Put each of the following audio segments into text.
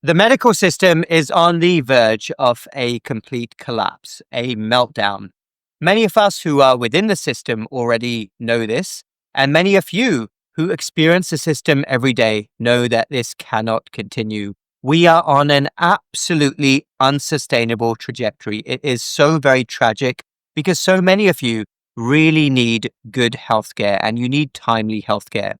The medical system is on the verge of a complete collapse, a meltdown. Many of us who are within the system already know this, and many of you who experience the system every day know that this cannot continue. We are on an absolutely unsustainable trajectory. It is so very tragic because so many of you really need good healthcare and you need timely healthcare.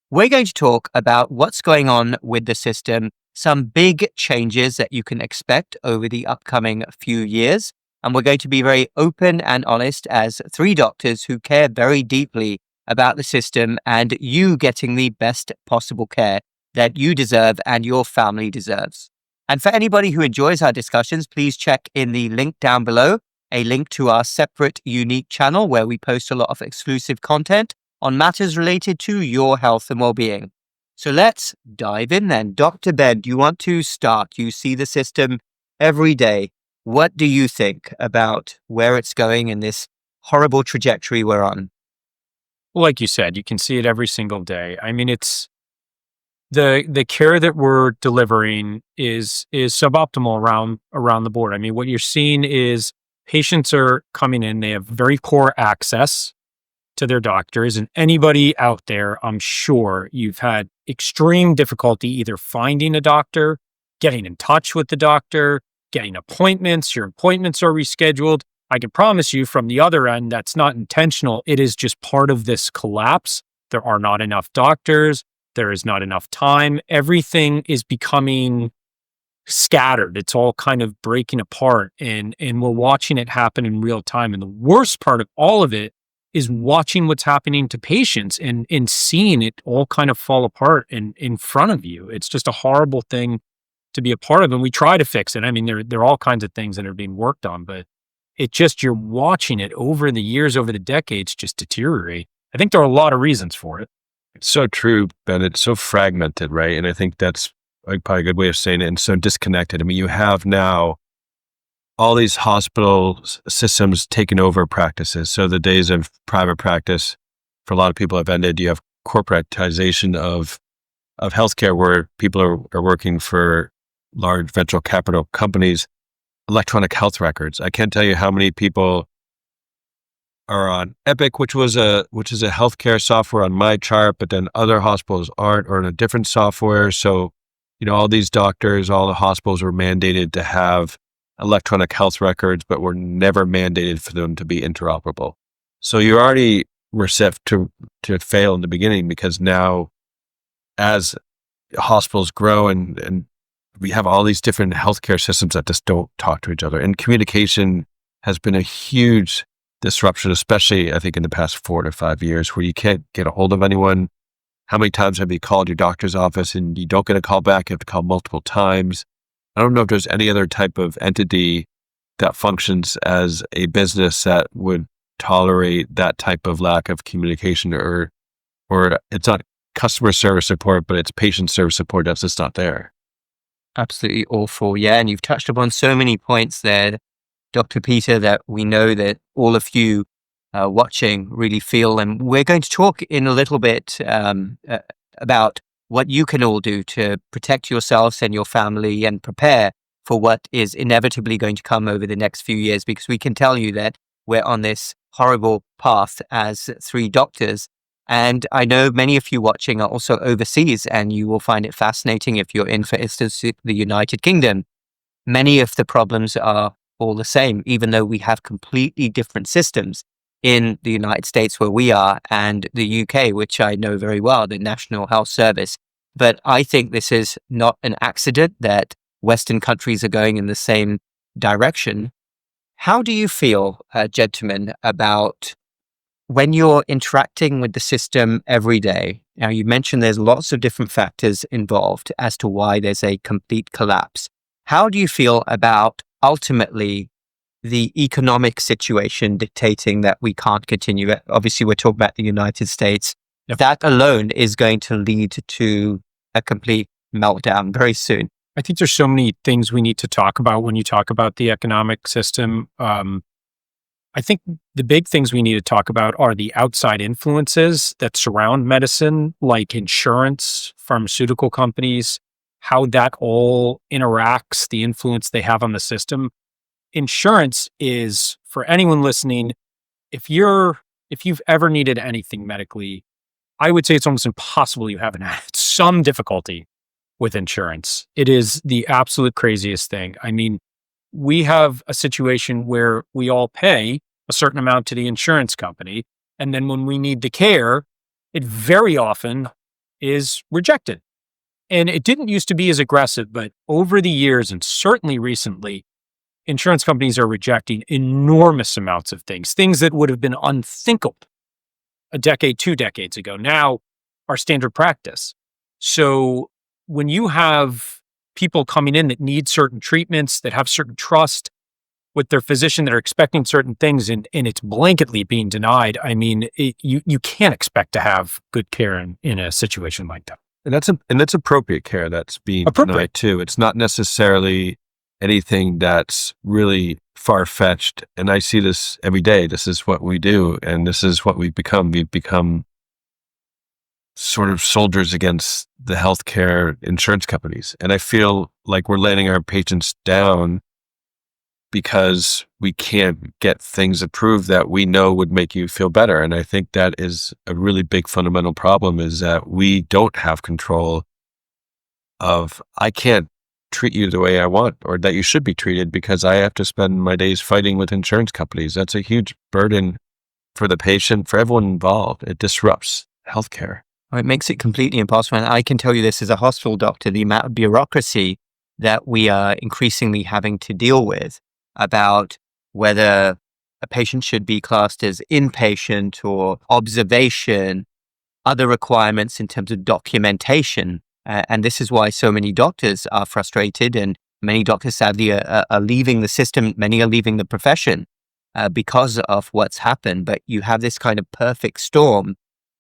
We're going to talk about what's going on with the system, some big changes that you can expect over the upcoming few years. And we're going to be very open and honest as three doctors who care very deeply about the system and you getting the best possible care that you deserve and your family deserves. And for anybody who enjoys our discussions, please check in the link down below, a link to our separate, unique channel where we post a lot of exclusive content on matters related to your health and well-being. So let's dive in then. Dr. Ben, do you want to start? You see the system every day. What do you think about where it's going in this horrible trajectory we're on? Well, like you said, you can see it every single day. I mean, it's the care that we're delivering is suboptimal around the board. I mean, what you're seeing is patients are coming in, they have very poor access to their doctors, and anybody out there, I'm sure you've had extreme difficulty either finding a doctor, getting in touch with the doctor, getting appointments, your appointments are rescheduled. I can promise you from the other end, that's not intentional. It is just part of this collapse. There are not enough doctors. There is not enough time. Everything is becoming scattered. It's all kind of breaking apart and we're watching it happen in real time. And the worst part of all of it is watching what's happening to patients and seeing it all kind of fall apart in front of you. It's just a horrible thing to be a part of. And we try to fix it. I mean, there are all kinds of things that are being worked on, but it just, you're watching it over the years, over the decades, just deteriorate. I think there are a lot of reasons for it. It's so true, Ben. It's so fragmented, right? And I think that's probably a good way of saying it, and so disconnected. I mean, you have now all these hospital systems taking over practices. So the days of private practice for a lot of people have ended. You have corporatization of healthcare where people are working for large venture capital companies. Electronic health records. I can't tell you how many people are on Epic, which is a healthcare software on my chart, but then other hospitals aren't, or in a different software. So, all these doctors, all the hospitals were mandated to have electronic health records, but were never mandated for them to be interoperable. So you already were set to fail in the beginning, because now as hospitals grow and we have all these different healthcare systems that just don't talk to each other. And communication has been a huge disruption, especially I think in the past 4 to 5 years, where you can't get a hold of anyone. How many times have you called your doctor's office and you don't get a call back? You have to call multiple times. I don't know if there's any other type of entity that functions as a business that would tolerate that type of lack of communication, or it's not customer service support, but it's patient service support that's just not there. Absolutely awful. Yeah. And you've touched upon so many points there, Dr. Peter, that we know that all of you watching really feel. And we're going to talk in a little bit about what you can all do to protect yourselves and your family and prepare for what is inevitably going to come over the next few years, because we can tell you that we're on this horrible path as three doctors. And I know many of you watching are also overseas, and you will find it fascinating if you're in, for instance, the United Kingdom. Many of the problems are all the same, even though we have completely different systems in the United States where we are, and the UK, which I know very well, the National Health Service. But I think this is not an accident that Western countries are going in the same direction. How do you feel, gentlemen, about when you're interacting with the system every day? Now, you mentioned there's lots of different factors involved as to why there's a complete collapse. How do you feel about ultimately the economic situation dictating that we can't continue? Obviously, we're talking about the United States. Yep. That alone is going to lead to a complete meltdown very soon. I think there's so many things we need to talk about when you talk about the economic system. I think the big things we need to talk about are the outside influences that surround medicine, like insurance, pharmaceutical companies, how that all interacts, the influence they have on the system. Insurance is, for anyone listening, if you've ever needed anything medically, I would say it's almost impossible you haven't had some difficulty with insurance. It is the absolute craziest thing. I mean, we have a situation where we all pay a certain amount to the insurance company, and then when we need the care, it very often is rejected. And it didn't used to be as aggressive, but over the years, and certainly recently, insurance companies are rejecting enormous amounts of things that would have been unthinkable a decade, 2 decades ago, now are standard practice. So when you have people coming in that need certain treatments, that have certain trust with their physician, that are expecting certain things, and it's blanketly being denied, I mean, you can't expect to have good care in a situation like that. And that's appropriate care that's being denied too. It's not necessarily anything that's really far-fetched. And I see this every day. This is what we do, and this is what we've become. We've become sort of soldiers against the healthcare insurance companies. And I feel like we're letting our patients down because we can't get things approved that we know would make you feel better. And I think that is a really big fundamental problem, is that we don't have control of, I can't treat you the way I want, or that you should be treated, because I have to spend my days fighting with insurance companies. That's a huge burden for the patient, for everyone involved. It disrupts healthcare. It makes it completely impossible. And I can tell you this as a hospital doctor, the amount of bureaucracy that we are increasingly having to deal with about whether a patient should be classed as inpatient or observation, other requirements in terms of documentation. And this is why so many doctors are frustrated, and many doctors sadly are leaving the system. Many are leaving the profession because of what's happened. But you have this kind of perfect storm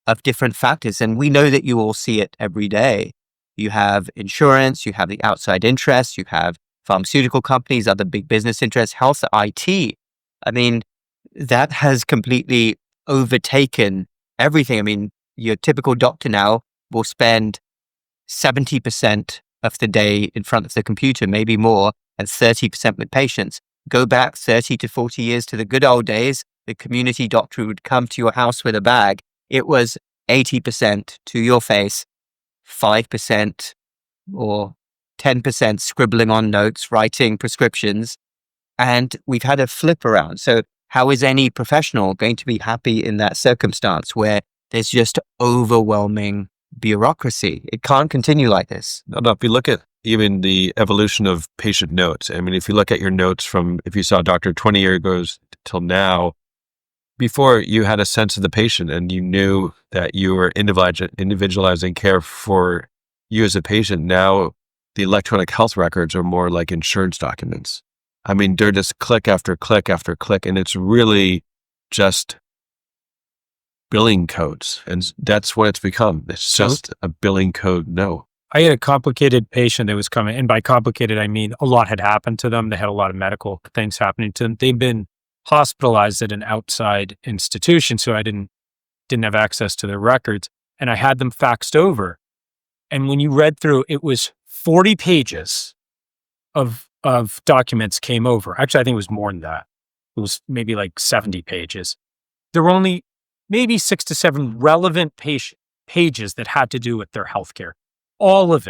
of different factors. And we know that you all see it every day. You have insurance, you have the outside interests, you have pharmaceutical companies, other big business interests, health, IT. I mean, that has completely overtaken everything. I mean, your typical doctor now will spend 70% of the day in front of the computer, maybe more, and 30% with patients. Go back 30 to 40 years to the good old days, the community doctor would come to your house with a bag. It was 80% to your face, 5% or 10% scribbling on notes, writing prescriptions, and we've had a flip around. So how is any professional going to be happy in that circumstance where there's just overwhelming bureaucracy? It can't continue like this. No, if you look at even the evolution of patient notes, I mean, if you look at your notes from, if you saw a doctor 20 years ago till now, before you had a sense of the patient and you knew that you were individualizing care for you as a patient. Now the electronic health records are more like insurance documents. I mean, they're just click after click after click, and it's really just billing codes. And that's what it's become. It's just a billing code. No. I had a complicated patient that was coming, and by complicated, I mean a lot had happened to them. They had a lot of medical things happening to them. They've been hospitalized at an outside institution, so I didn't have access to their records, and I had them faxed over. And when you read through, it was 40 pages of documents came over. Actually, I think it was more than that. It was maybe like 70 pages. There were only maybe 6 to 7 relevant pages that had to do with their healthcare. All of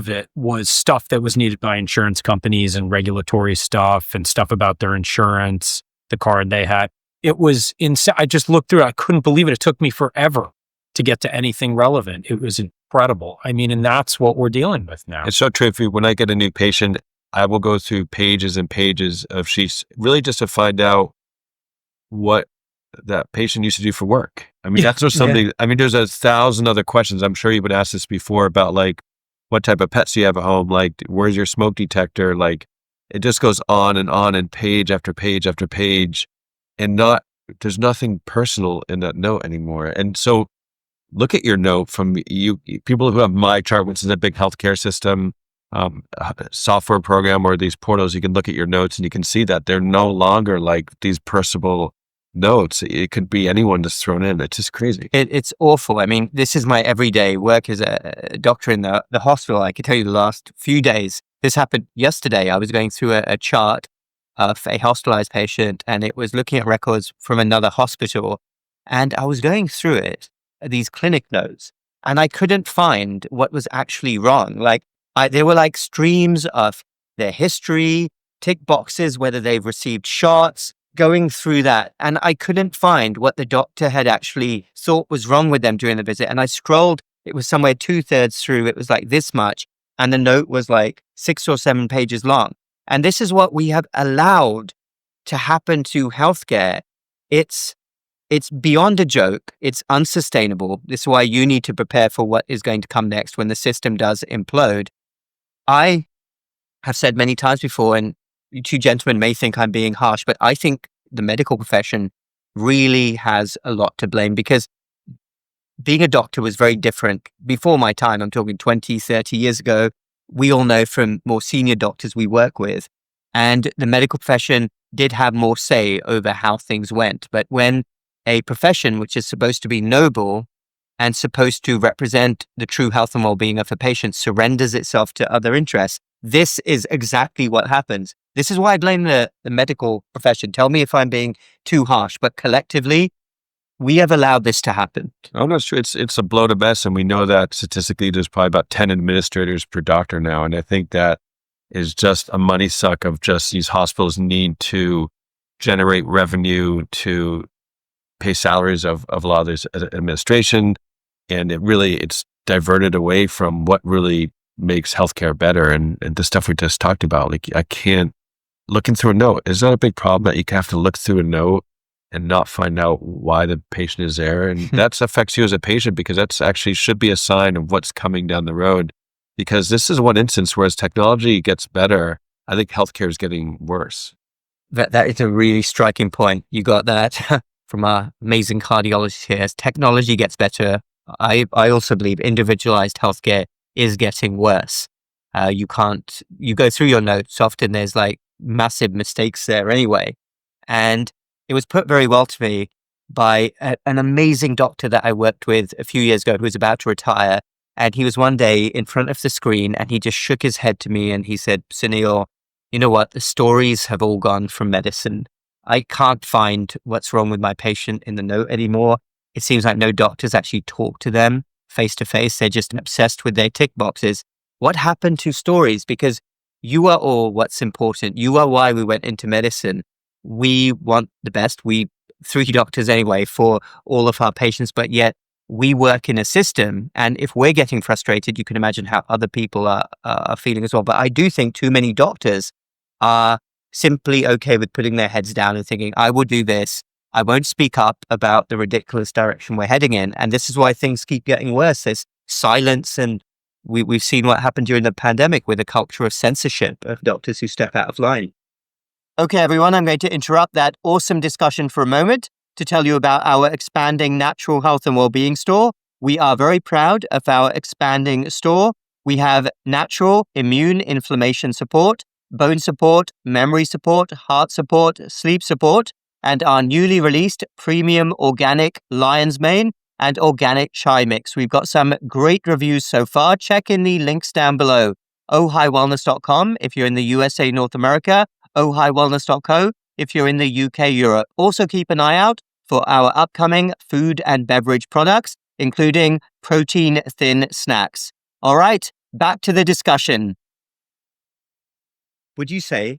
it was stuff that was needed by insurance companies and regulatory stuff and stuff about their insurance, the card they had. It was insane. I just looked through it. I couldn't believe it. It took me forever to get to anything relevant. It was incredible. I mean, and that's what we're dealing with now. It's so true. When I get a new patient, I will go through pages and pages of sheets, really just to find out what that patient used to do for work. I mean, that's just something, I mean, there's 1,000 other questions. I'm sure you've been asked this before about like, what type of pets do you have at home? Like, where's your smoke detector? Like, it just goes on and page after page after page, and there's nothing personal in that note anymore. And so look at your note from people who have MyChart, which is a big healthcare system, software program, or these portals. You can look at your notes and you can see that they're no longer like these personal notes. It could be anyone just thrown in. It's just crazy. It's awful. I mean, this is my everyday work as a doctor in the hospital. I can tell you the last few days, this happened yesterday. I was going through a chart of a hospitalized patient, and it was looking at records from another hospital. And I was going through it, these clinic notes, and I couldn't find what was actually wrong. Like, there were like streams of their history, tick boxes, whether they've received shots, going through that. And I couldn't find what the doctor had actually thought was wrong with them during the visit. And I scrolled, it was somewhere 2/3 through, it was like this much. And the note was like 6 or 7 pages long. And this is what we have allowed to happen to healthcare. It's beyond a joke. It's unsustainable. This is why you need to prepare for what is going to come next when the system does implode. I have said many times before, and you two gentlemen may think I'm being harsh, but I think the medical profession really has a lot to blame, because being a doctor was very different before my time. I'm talking 20, 30 years ago. We all know from more senior doctors we work with, and the medical profession did have more say over how things went. But when a profession which is supposed to be noble and supposed to represent the true health and well-being of a patient surrenders itself to other interests, this is exactly what happens. This is why I blame the medical profession. Tell me if I'm being too harsh, but collectively, we have allowed this to happen. I'm not sure. It's a bloated mess, and we know that statistically there's probably about 10 administrators per doctor now. And I think that is just a money suck of just these hospitals need to generate revenue to pay salaries of a lot of this administration. And it's diverted away from what really makes healthcare better. And the stuff we just talked about, like looking through a note, is that a big problem that you have to look through a note and not find out why the patient is there? And that affects you as a patient, because that's actually should be a sign of what's coming down the road. Because this is one instance where as technology gets better, I think healthcare is getting worse. That is a really striking point. You got that from our amazing cardiologist here. As technology gets better, I also believe individualized healthcare is getting worse. You go through your notes, often there's like massive mistakes there anyway. And it was put very well to me by an amazing doctor that I worked with a few years ago who was about to retire. And he was one day in front of the screen and he just shook his head to me and he said, "Suneel, you know what? The stories have all gone from medicine. I can't find what's wrong with my patient in the note anymore. It seems like no doctors actually talk to them face to face. They're just obsessed with their tick boxes. What happened to stories? Because you are all what's important. You are why we went into medicine. We want the best. We 3 doctors anyway for all of our patients, but yet we work in a system. And if we're getting frustrated, you can imagine how other people are feeling as well. But I do think too many doctors are simply okay with putting their heads down and thinking, I will do this. I won't speak up about the ridiculous direction we're heading in. And this is why things keep getting worse. There's silence, and we've seen what happened during the pandemic with a culture of censorship of doctors who step out of line. Okay, everyone, I'm going to interrupt that awesome discussion for a moment to tell you about our expanding natural health and well-being store. We are very proud of our expanding store. We have natural immune inflammation support, bone support, memory support, heart support, sleep support, and our newly released premium organic lion's mane and organic chai mix. We've got some great reviews so far. Check in the links down below. ohighwellness.com if you're in the USA, North America, ohighwellness.co if you're in the UK, Europe. Also keep an eye out for our upcoming food and beverage products, including protein-thin snacks. All right, back to the discussion. Would you say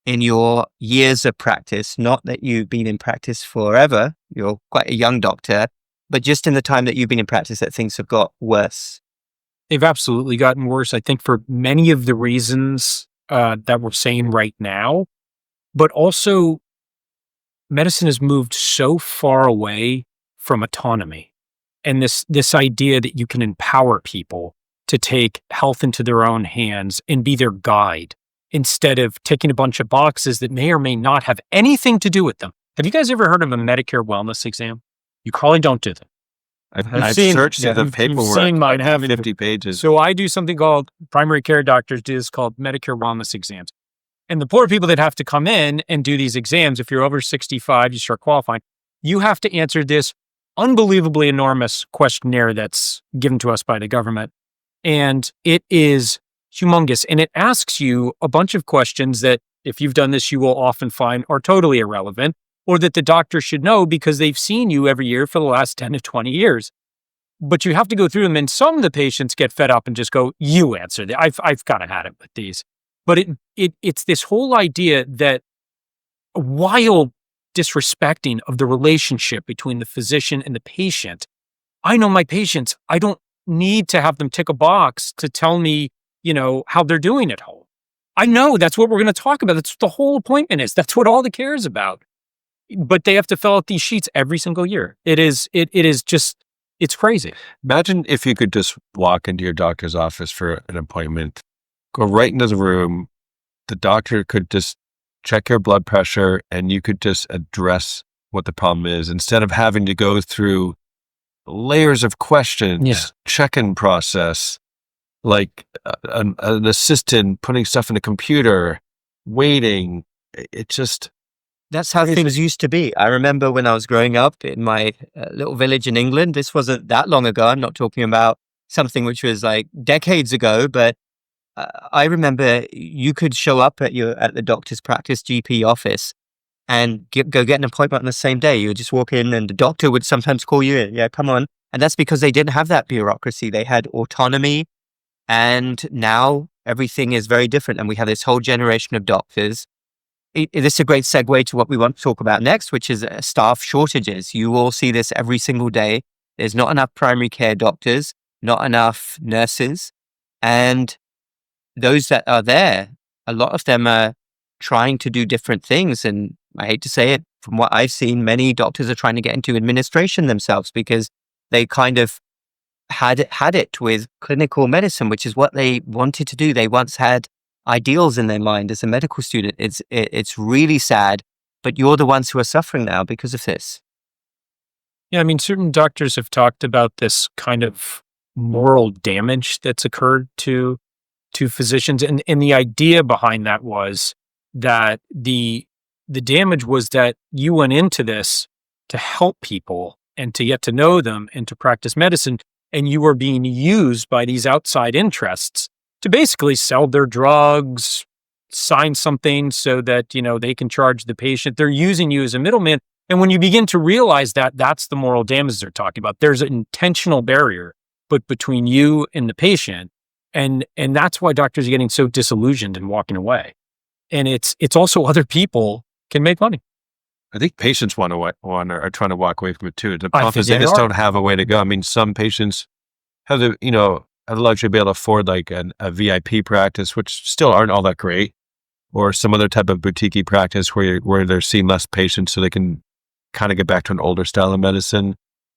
in your years of practice, not that you've been in practice forever, you're quite a young doctor, but just in the time that you've been in practice, that things have got worse? They've absolutely gotten worse, I think, for many of the reasons that we're saying right now. But also, medicine has moved so far away from autonomy and this idea that you can empower people to take health into their own hands and be their guide, instead of ticking a bunch of boxes that may or may not have anything to do with them. Have you guys ever heard of a Medicare wellness exam? You probably don't do them. I've searched the paperwork, seen mine, haven't you? 50 pages. So I do something called, primary care doctors do this called Medicare wellness exams. And the poor people that have to come in and do these exams, if you're over 65, you start qualifying, you have to answer this unbelievably enormous questionnaire that's given to us by the government. And it is humongous. And it asks you a bunch of questions that, if you've done this, you will often find are totally irrelevant, or that the doctor should know because they've seen you every year for the last 10 to 20 years. But you have to go through them. And some of the patients get fed up and just go, you answer that. I've kind of had it with these. But it's this whole idea that wild disrespecting of the relationship between the physician and the patient. I know my patients. I don't need to have them tick a box to tell me, how they're doing at home. I know that's what we're going to talk about. That's what the whole appointment is. That's what all the care is about. But they have to fill out these sheets every single year. It is just, it's crazy. Imagine if you could just walk into your doctor's office for an appointment, go right into the room. The doctor could just check your blood pressure and you could just address what the problem is instead of having to go through layers of questions, check-in process, like an assistant putting stuff in the computer, waiting. That's how things used to be. I remember when I was growing up in my little village in England, this wasn't that long ago. I'm not talking about something which was like decades ago, but I remember you could show up at the doctor's practice GP office and go get an appointment on the same day. You would just walk in and the doctor would sometimes call you in. Yeah, come on. And that's because they didn't have that bureaucracy. They had autonomy. And now everything is very different. And we have this whole generation of doctors. This is a great segue to what we want to talk about next, which is staff shortages. You all see this every single day. There's not enough primary care doctors, not enough nurses. And those that are there, a lot of them are trying to do different things. And I hate to say it, from what I've seen, many doctors are trying to get into administration themselves because they kind of had it with clinical medicine, which is what they wanted to do. They once had ideals in their mind as a medical student. It's really sad, but you're the ones who are suffering now because of this. Yeah, I mean, certain doctors have talked about this kind of moral damage that's occurred to physicians. And the idea behind that was that the damage was that you went into this to help people and to get to know them and to practice medicine. And you were being used by these outside interests to basically sell their drugs, sign something so that, they can charge the patient. They're using you as a middleman. And when you begin to realize that, that's the moral damage they're talking about. There's an intentional barrier between you and the patient. And that's why doctors are getting so disillusioned and walking away. And it's also other people can make money. I think patients are trying to walk away from it too. The problem is they just don't have a way to go. I mean, some patients have the luxury to be able to afford like a VIP practice, which still aren't all that great, or some other type of boutique practice where they're seeing less patients so they can kind of get back to an older style of medicine.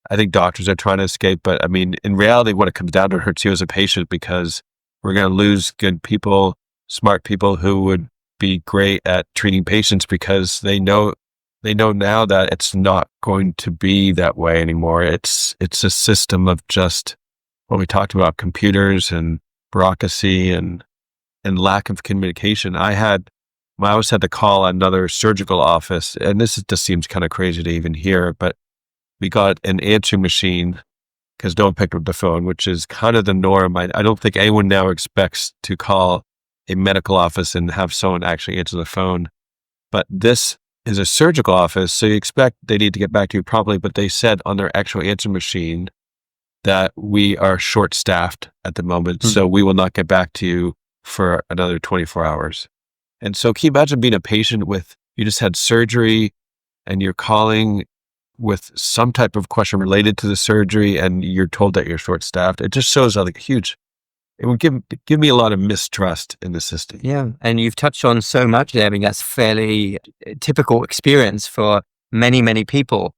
I think doctors are trying to escape, but I mean, in reality, what it comes down to hurts you as a patient because we're going to lose good people, smart people who would be great at treating patients because they know now that it's not going to be that way anymore. It's a system of just what we talked about, computers and bureaucracy and lack of communication. I always had to call another surgical office, and this just seems kind of crazy to even hear, but we got an answering machine because no one picked up the phone, which is kind of the norm. I don't think anyone now expects to call a medical office and have someone actually answer the phone. But this is a surgical office, so you expect they need to get back to you promptly, but they said on their actual answer machine that we are short-staffed at the moment, so we will not get back to you for another 24 hours. And so can you imagine being a patient you just had surgery and you're calling with some type of question related to the surgery and you're told that you're short-staffed? It just shows it would give me a lot of mistrust in the system. Yeah. And you've touched on so much there. I mean, that's fairly typical experience for many, many people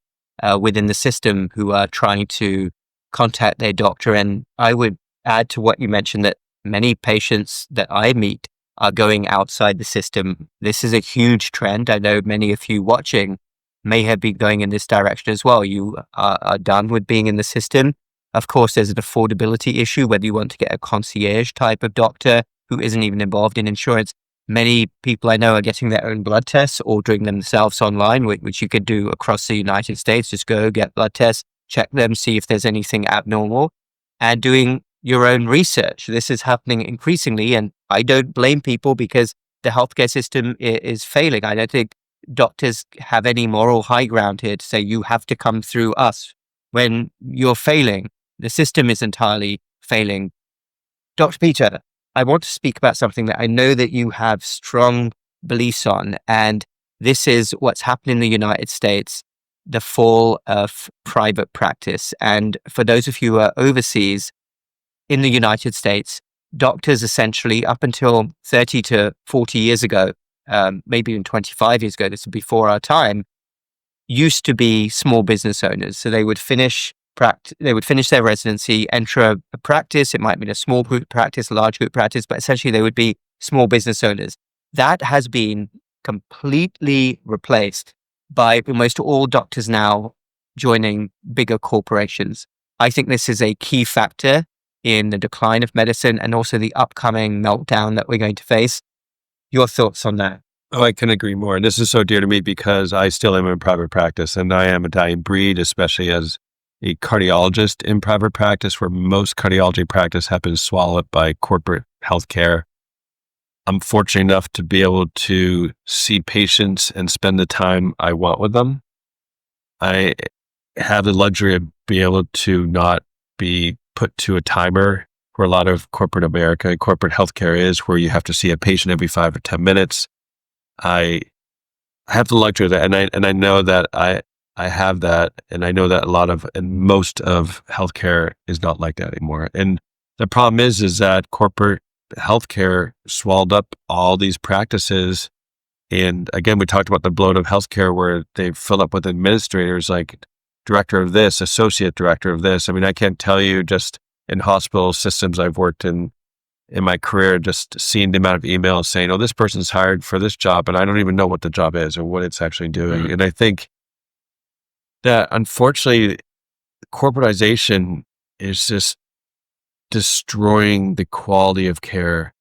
within the system who are trying to contact their doctor. And I would add to what you mentioned that many patients that I meet are going outside the system. This is a huge trend. I know many of you watching may have been going in this direction as well. You are done with being in the system. Of course, there's an affordability issue, whether you want to get a concierge type of doctor who isn't even involved in insurance. Many people I know are getting their own blood tests, ordering themselves online, which you could do across the United States. Just go get blood tests, check them, see if there's anything abnormal, and doing your own research. This is happening increasingly, and I don't blame people because the healthcare system is failing. I don't think doctors have any moral high ground here to say you have to come through us when you're failing. The system is entirely failing. Dr. Peter, I want to speak about something that I know that you have strong beliefs on, and this is what's happened in the United States, the fall of private practice. And for those of you who are overseas, in the United States, doctors essentially up until 30 to 40 years ago, maybe even 25 years ago, this is before our time, used to be small business owners. So they would finish their residency, enter a practice. It might be a small group practice, a large group practice, but essentially they would be small business owners. That has been completely replaced by almost all doctors now joining bigger corporations. I think this is a key factor in the decline of medicine and also the upcoming meltdown that we're going to face. Your thoughts on that? Oh, I can agree more. And this is so dear to me because I still am in private practice, and I am a dying breed, especially as a cardiologist in private practice, where most cardiology practice happens swallowed by corporate healthcare. I'm fortunate enough to be able to see patients and spend the time I want with them. I have the luxury of being able to not be put to a timer where a lot of corporate America, corporate healthcare is, where you have to see a patient every 5 or 10 minutes. I have the luxury of that, and I know that I have that, and I know that most of healthcare is not like that anymore. And the problem is that corporate healthcare swallowed up all these practices. And again, we talked about the bloat of healthcare, where they fill up with administrators like director of this, associate director of this. I mean, I can't tell you, just in hospital systems I've worked in my career, just seeing the amount of emails saying, oh, this person's hired for this job, and I don't even know what the job is or what it's actually doing. Mm-hmm. And I think that unfortunately, corporatization is just destroying the quality of care.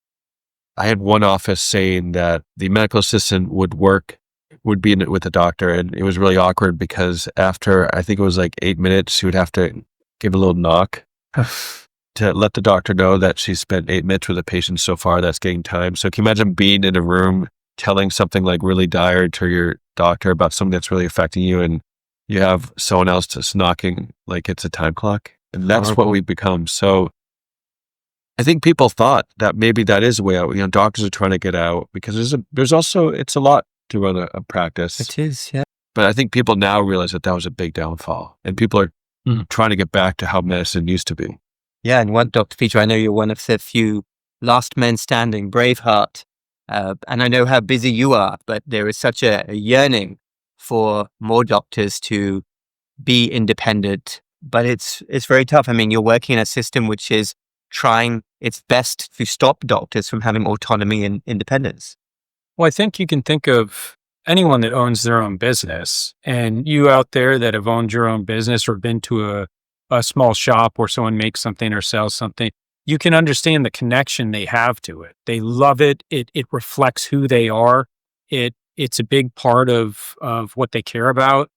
I had one office saying that the medical assistant would be in it with the doctor, and it was really awkward because after, I think it was like 8 minutes, she would have to give a little knock to let the doctor know that she spent 8 minutes with a patient so far. That's getting time. So can you imagine being in a room telling something like really dire to your doctor about something that's really affecting you, and you have someone else just knocking like it's a time clock? And that's what we've become. So I think people thought that maybe that is a way out. Doctors are trying to get out because there's also, it's a lot to run a practice. It is, yeah. But I think people now realize that was a big downfall, and people are trying to get back to how medicine used to be. Yeah, and Dr. Peter, I know you're one of the few last men standing, Braveheart, and I know how busy you are, but there is such a yearning for more doctors to be independent, but it's very tough. I mean, you're working in a system which is trying its best to stop doctors from having autonomy and independence. Well, I think you can think of anyone that owns their own business, and you out there that have owned your own business or been to a small shop where someone makes something or sells something, you can understand the connection they have to it. They love it. It reflects who they are. It's a big part of what they care about.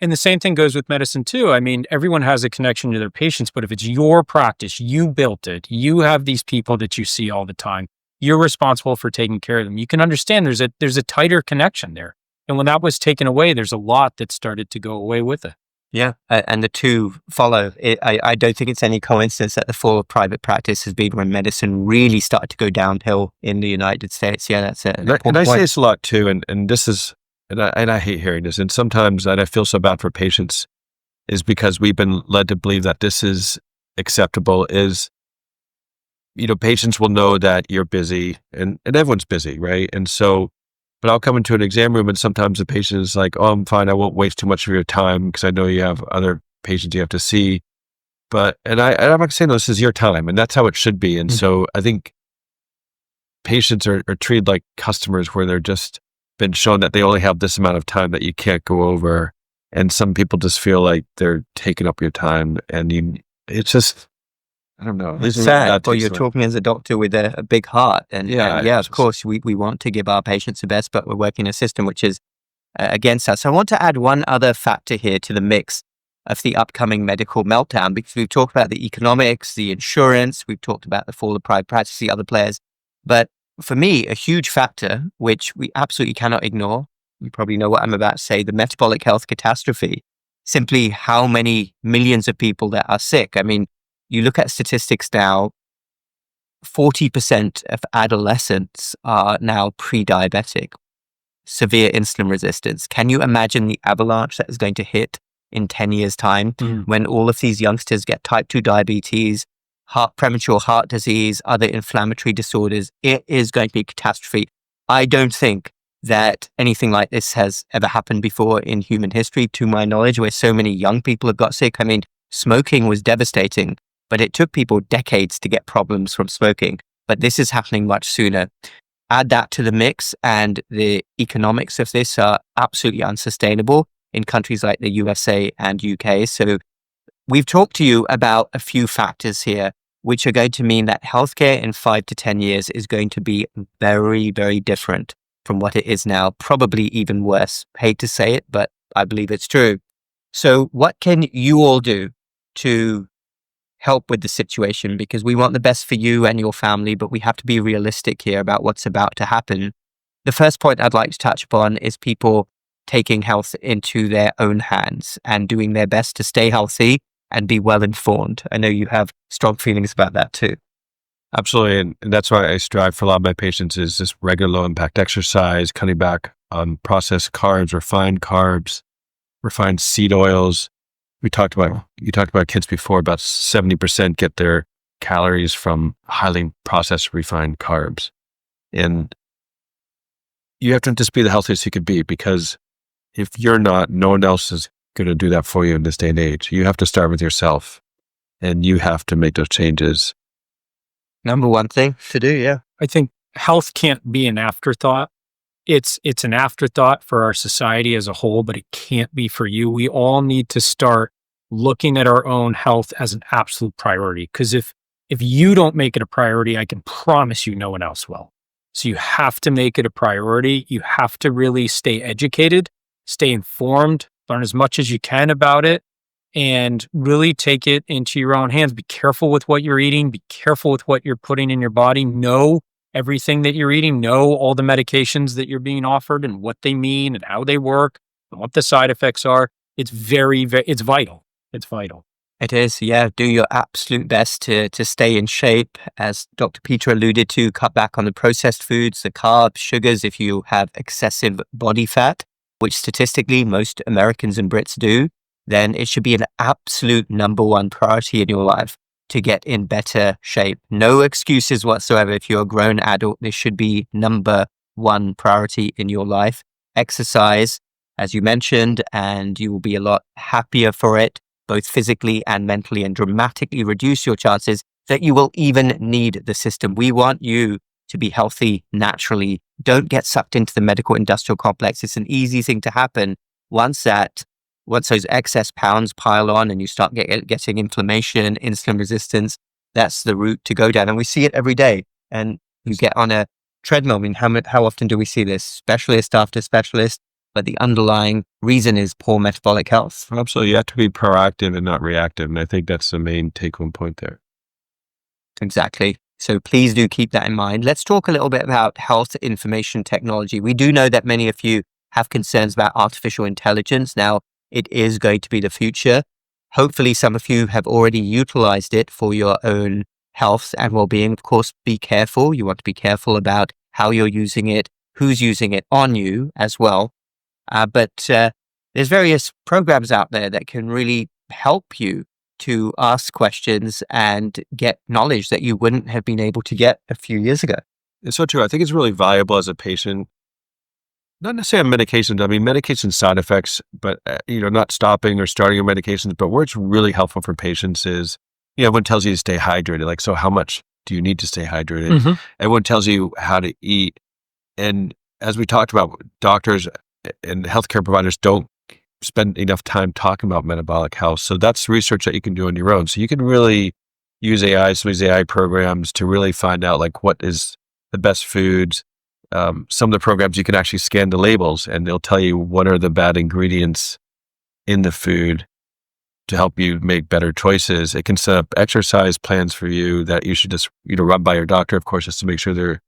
And the same thing goes with medicine too. I mean, everyone has a connection to their patients, but if it's your practice, you built it, you have these people that you see all the time, you're responsible for taking care of them. You can understand there's a tighter connection there. And when that was taken away, there's a lot that started to go away with it. Yeah, and the two follow. I don't think it's any coincidence that the fall of private practice has been when medicine really started to go downhill in the United States. Yeah, that's it. And I say this a lot too, and this is, and I hate hearing this, and sometimes that I feel so bad for patients is because we've been led to believe that this is acceptable. Is, patients will know that you're busy, and everyone's busy, right? And so, but I'll come into an exam room and sometimes the patient is like, oh, I'm fine. I won't waste too much of your time because I know you have other patients you have to see. And I'm not saying, no, this is your time, and that's how it should be. And so I think patients are treated like customers, where they're just been shown that they only have this amount of time that you can't go over. And some people just feel like they're taking up your time, and it's just, I don't know. It's sad. Well, you're talking as a doctor with a big heart. And yeah, of course, we want to give our patients the best, but we're working in a system which is against us. So I want to add one other factor here to the mix of the upcoming medical meltdown, because we've talked about the economics, the insurance, we've talked about the fall of private practice, the other players. But for me, a huge factor, which we absolutely cannot ignore, you probably know what I'm about to say, the metabolic health catastrophe, simply how many millions of people that are sick. I mean, you look at statistics now, 40% of adolescents are now pre-diabetic, severe insulin resistance. Can you imagine the avalanche that is going to hit in 10 years' time when all of these youngsters get type 2 diabetes, premature heart disease, other inflammatory disorders? It is going to be a catastrophe. I don't think that anything like this has ever happened before in human history, to my knowledge, where so many young people have got sick. I mean, smoking was devastating, but it took people decades to get problems from smoking. But this is happening much sooner. Add that to the mix, and the economics of this are absolutely unsustainable in countries like the USA and UK. So we've talked to you about a few factors here, which are going to mean that healthcare in 5 to 10 years is going to be very, very different from what it is now, probably even worse. Hate to say it, but I believe it's true. So what can you all do to help with the situation? Because we want the best for you and your family, but we have to be realistic here about what's about to happen. The first point I'd like to touch upon is people taking health into their own hands and doing their best to stay healthy and be well informed. I know you have strong feelings about that too. Absolutely. And that's why I strive for a lot of my patients is just regular low impact exercise, cutting back on processed carbs, refined seed oils. You talked about kids before, about 70% get their calories from highly processed refined carbs. And you have to just be the healthiest you could be, because if you're not, no one else is going to do that for you in this day and age. You have to start with yourself, and you have to make those changes. Number one thing to do, yeah. I think health can't be an afterthought. It's an afterthought for our society as a whole, but it can't be for you. We all need to start looking at our own health as an absolute priority. Because if you don't make it a priority, I can promise you no one else will. So you have to make it a priority. You have to really stay educated, stay informed, learn as much as you can about it, and really take it into your own hands. Be careful with what you're eating. Be careful with what you're putting in your body. Know everything that you're eating. Know all the medications that you're being offered and what they mean and how they work and what the side effects are. It's it's vital. It's vital. It is, yeah. Do your absolute best to stay in shape. As Dr. Peter alluded to, cut back on the processed foods, the carbs, sugars, if you have excessive body fat, which statistically most Americans and Brits do, then it should be an absolute number one priority in your life to get in better shape. No excuses whatsoever. If you're a grown adult, this should be number one priority in your life. Exercise, as you mentioned, and you will be a lot happier for it, both physically and mentally, and dramatically reduce your chances that you will even need the system. We want you to be healthy naturally. Don't get sucked into the medical industrial complex. It's an easy thing to happen once those excess pounds pile on and you start getting inflammation, insulin resistance. That's the route to go down. And we see it every day. And you get on a treadmill. I mean, how often do we see this? Specialist after specialist. But the underlying reason is poor metabolic health. Absolutely. You have to be proactive and not reactive. And I think that's the main take-home point there. Exactly. So please do keep that in mind. Let's talk a little bit about health information technology. We do know that many of you have concerns about artificial intelligence. Now, it is going to be the future. Hopefully, some of you have already utilized it for your own health and well-being. Of course, be careful. You want to be careful about how you're using it, who's using it on you as well. But there's various programs out there that can really help you to ask questions and get knowledge that you wouldn't have been able to get a few years ago. It's so true. I think it's really valuable as a patient, not necessarily on medications. I mean, medication side effects, but not stopping or starting your medications. But where it's really helpful for patients is, everyone tells you to stay hydrated. Like, so how much do you need to stay hydrated? Mm-hmm. Everyone tells you how to eat. And as we talked about, doctors and healthcare providers don't spend enough time talking about metabolic health. So that's research that you can do on your own. So you can really use AI, some of these AI programs to really find out like what is the best foods. Some of the programs you can actually scan the labels and they'll tell you what are the bad ingredients in the food to help you make better choices. It can set up exercise plans for you that you should just, run by your doctor, of course, just to make sure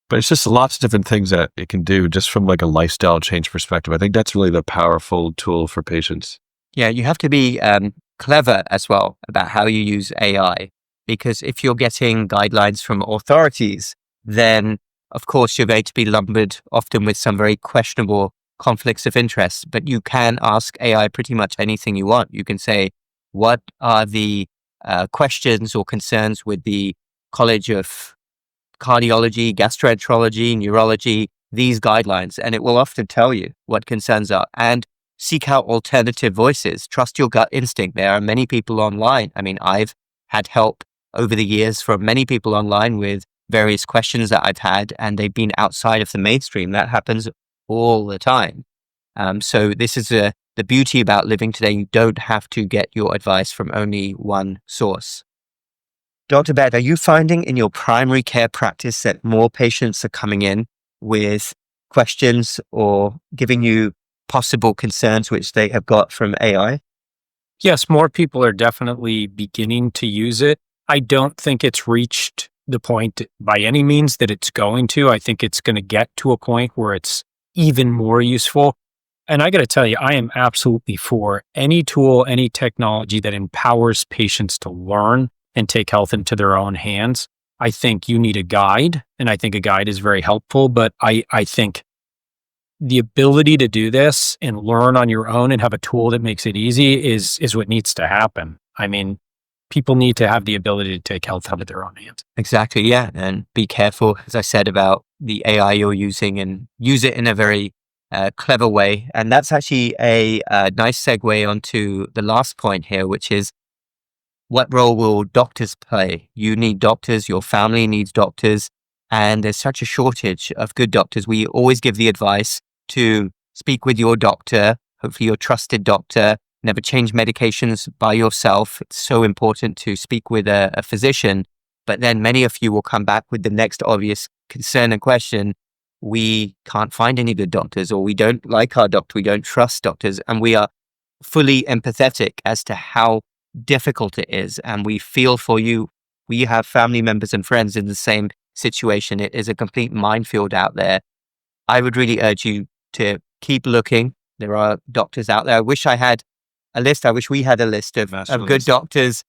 but it's just lots of different things that it can do just from like a lifestyle change perspective. I think that's really the powerful tool for patients. Yeah, you have to be clever as well about how you use AI, because if you're getting guidelines from authorities, then of course you're going to be lumbered often with some very questionable conflicts of interest, but you can ask AI pretty much anything you want. You can say, what are the questions or concerns with the College of Cardiology, Gastroenterology, Neurology, these guidelines, and it will often tell you what concerns are. And seek out alternative voices. Trust your gut instinct. There are many people online. I mean, I've had help over the years from many people online with various questions that I've had, and they've been outside of the mainstream. That happens all the time. So this is the beauty about living today. You don't have to get your advice from only one source. Dr. Baird, are you finding in your primary care practice that more patients are coming in with questions or giving you possible concerns which they have got from AI? Yes, more people are definitely beginning to use it. I don't think it's reached the point by any means that it's going to. I think it's going to get to a point where it's even more useful. And I got to tell you, I am absolutely for any tool, any technology that empowers patients to learn and take health into their own hands. I think you need a guide, and I think a guide is very helpful, but I think the ability to do this and learn on your own and have a tool that makes it easy is what needs to happen. I mean, people need to have the ability to take health out of their own hands. Exactly, yeah. And be careful, as I said, about the AI you're using, and use it in a very clever way. And that's actually a nice segue onto the last point here, which is, what role will doctors play? You need doctors, your family needs doctors, and there's such a shortage of good doctors. We always give the advice to speak with your doctor, hopefully your trusted doctor. Never change medications by yourself. It's so important to speak with a physician. But then many of you will come back with the next obvious concern and question. We can't find any good doctors, or we don't like our doctor, we don't trust doctors, and we are fully empathetic as to how difficult it is, and we feel for you. We have family members and friends in the same situation. It is a complete minefield out there. I would really urge you to keep looking. There are doctors out there. I wish I had a list. I wish we had a list of good doctors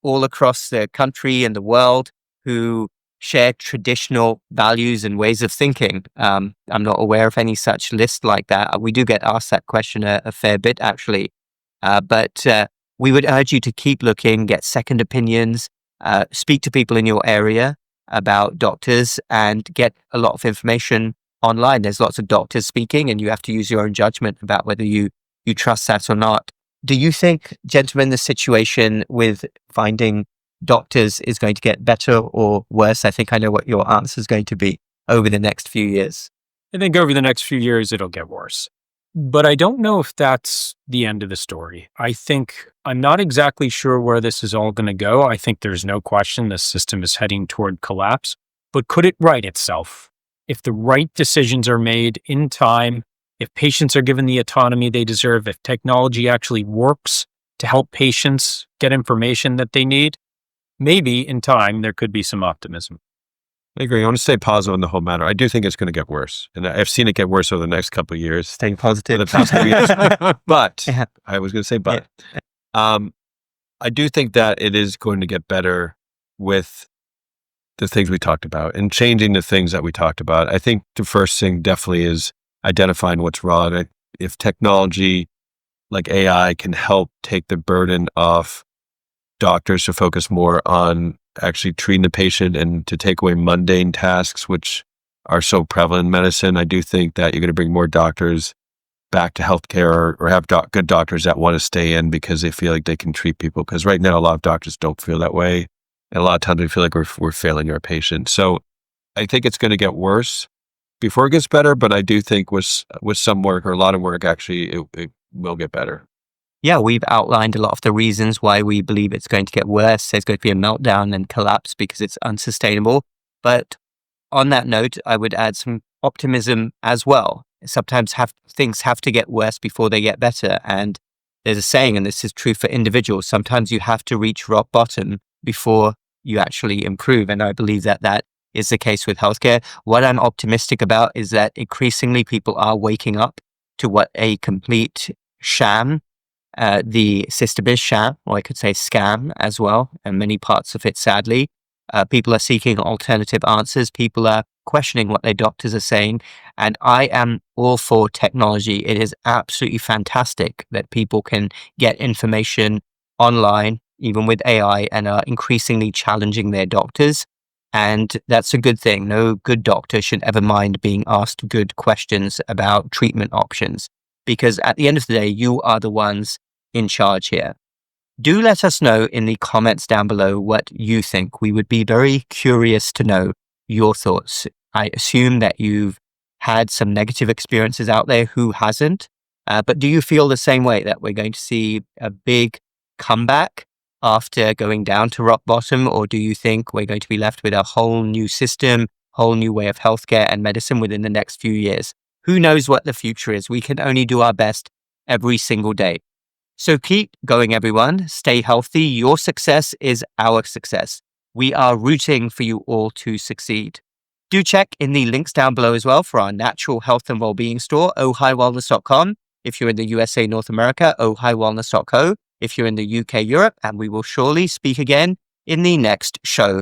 all across the country and the world who share traditional values and ways of thinking. I'm not aware of any such list like that. We do get asked that question a fair bit, actually. But we would urge you to keep looking, get second opinions, speak to people in your area about doctors, and get a lot of information online. There's lots of doctors speaking, and you have to use your own judgment about whether you trust that or not. Do you think, gentlemen, the situation with finding doctors is going to get better or worse? I think I know what your answer is going to be over the next few years. I think over the next few years, it'll get worse. But I don't know if that's the end of the story. I'm not exactly sure where this is all going to go. I think there's no question the system is heading toward collapse. But could it right itself? If the right decisions are made in time, if patients are given the autonomy they deserve, if technology actually works to help patients get information that they need, maybe in time there could be some optimism. I agree. I want to stay positive on the whole matter. I do think it's going to get worse. And I've seen it get worse over the next couple of years. Staying positive. The past couple of years. But, yeah. I was going to say but. Yeah. I do think that it is going to get better with the things we talked about and changing the things that we talked about. I think the first thing definitely is identifying what's wrong. If technology like AI can help take the burden off doctors to focus more on actually treating the patient and to take away mundane tasks, which are so prevalent in medicine, I do think that you're going to bring more doctors back to healthcare, or have good doctors that want to stay in because they feel like they can treat people. Because right now, a lot of doctors don't feel that way. And a lot of times we feel like we're failing our patients. So I think it's going to get worse before it gets better. But I do think with some work, or a lot of work, actually, it will get better. Yeah, we've outlined a lot of the reasons why we believe it's going to get worse. There's going to be a meltdown and collapse because it's unsustainable. But on that note, I would add some optimism as well. Sometimes things have to get worse before they get better. And there's a saying, and this is true for individuals, sometimes you have to reach rock bottom before you actually improve. And I believe that that is the case with healthcare. What I'm optimistic about is that increasingly people are waking up to what a complete sham, the system is sham, or I could say scam as well, and many parts of it, sadly. People are seeking alternative answers. People are questioning what their doctors are saying. And I am all for technology. It is absolutely fantastic that people can get information online, even with AI, and are increasingly challenging their doctors. And that's a good thing. No good doctor should ever mind being asked good questions about treatment options, because at the end of the day, you are the ones in charge here. Do let us know in the comments down below what you think. We would be very curious to know your thoughts. I assume that you've had some negative experiences out there. Who hasn't? But do you feel the same way, that we're going to see a big comeback after going down to rock bottom? Or do you think we're going to be left with a whole new system, whole new way of healthcare and medicine within the next few years? Who knows what the future is? We can only do our best every single day. So keep going, everyone. Stay healthy. Your success is our success. We are rooting for you all to succeed. Do check in the links down below as well for our natural health and well-being store, ohhighwellness.com. If you're in the USA, North America, ohhighwellness.co. If you're in the UK, Europe, and we will surely speak again in the next show.